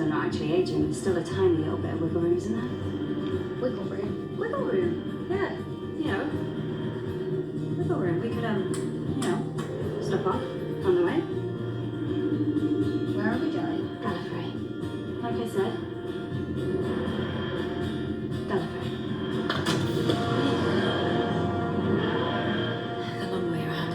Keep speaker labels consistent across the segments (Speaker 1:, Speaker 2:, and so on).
Speaker 1: they're not actually aging, there's still a tiny little bit of wiggle room, isn't there?
Speaker 2: Wiggle room.
Speaker 1: Wiggle room, yeah. Wiggle room. We could, stop off on the way.
Speaker 2: Where are we going?
Speaker 1: Gallifrey. Like I said. Gallifrey. The long way around.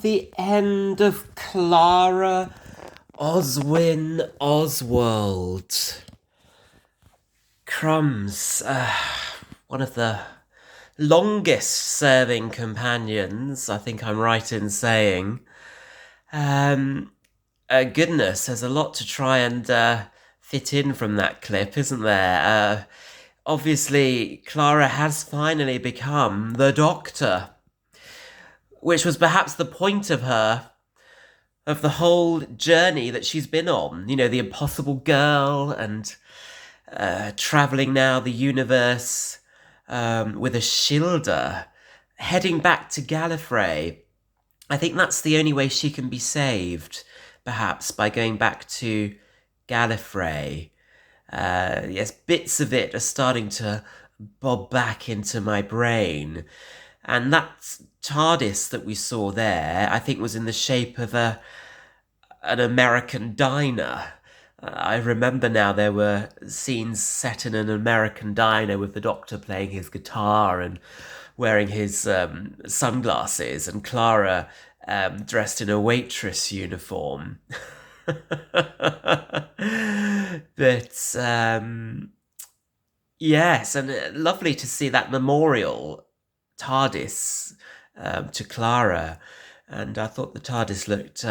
Speaker 3: The end of Clara Oswin Oswald. Crumbs, one of the longest serving companions, I think I'm right in saying. Goodness, there's a lot to try and fit in from that clip, isn't there? Obviously, Clara has finally become the Doctor, which was perhaps the point of the whole journey that she's been on. You know, the impossible girl and travelling now the universe with a shielder, heading back to Gallifrey. I think that's the only way she can be saved, perhaps, by going back to Gallifrey. Yes, bits of it are starting to bob back into my brain. And that TARDIS that we saw there, I think, was in the shape of an American diner. I remember now there were scenes set in an American diner with the Doctor playing his guitar and wearing his sunglasses, and Clara dressed in a waitress uniform. But yes, and lovely to see that memorial TARDIS to Clara, and I thought the TARDIS looked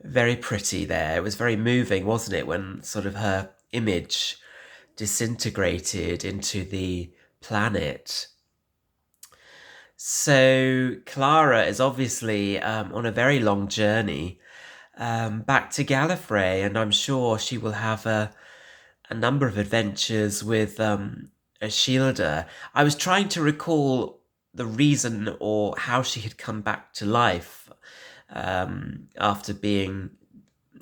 Speaker 3: very pretty there. It was very moving, wasn't it, when sort of her image disintegrated into the planet. So Clara is obviously on a very long journey back to Gallifrey, and I'm sure she will have a number of adventures with a shielder. I was trying to recall the reason or how she had come back to life after being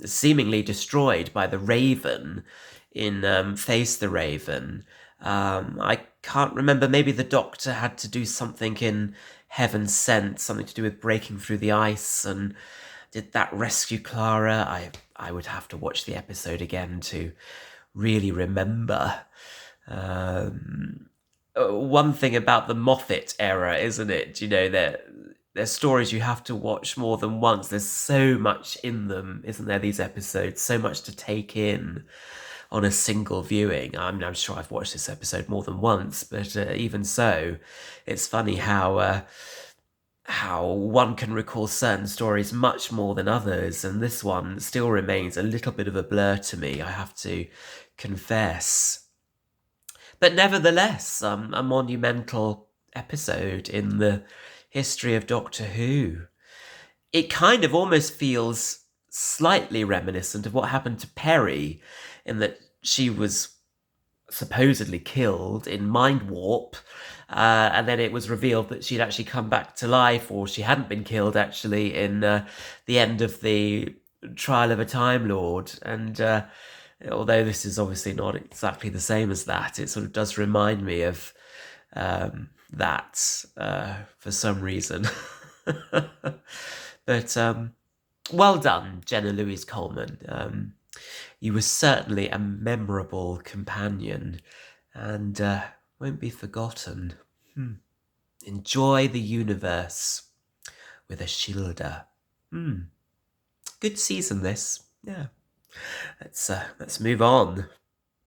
Speaker 3: seemingly destroyed by the Raven in Face the Raven. I can't remember, maybe the Doctor had to do something in Heaven Sent, something to do with breaking through the ice, and did that rescue Clara? I would have to watch the episode again to really remember. One thing about the Moffat era, isn't it? You know, there's stories you have to watch more than once. There's so much in them, isn't there, these episodes? So much to take in on a single viewing. I'm sure I've watched this episode more than once, but even so, it's funny how one can recall certain stories much more than others, and this one still remains a little bit of a blur to me, I have to confess. But nevertheless, a monumental episode in the history of Doctor Who. It kind of almost feels slightly reminiscent of what happened to Perry, in that she was supposedly killed in Mind Warp, and then it was revealed that she'd actually come back to life, or she hadn't been killed actually, in the end of the Trial of a Time Lord. And although this is obviously not exactly the same as that, it sort of does remind me of that for some reason. But well done, Jenna Louise Coleman. You were certainly a memorable companion, and won't be forgotten. Enjoy the universe with a shielder. Good season, this. Yeah. Let's move on.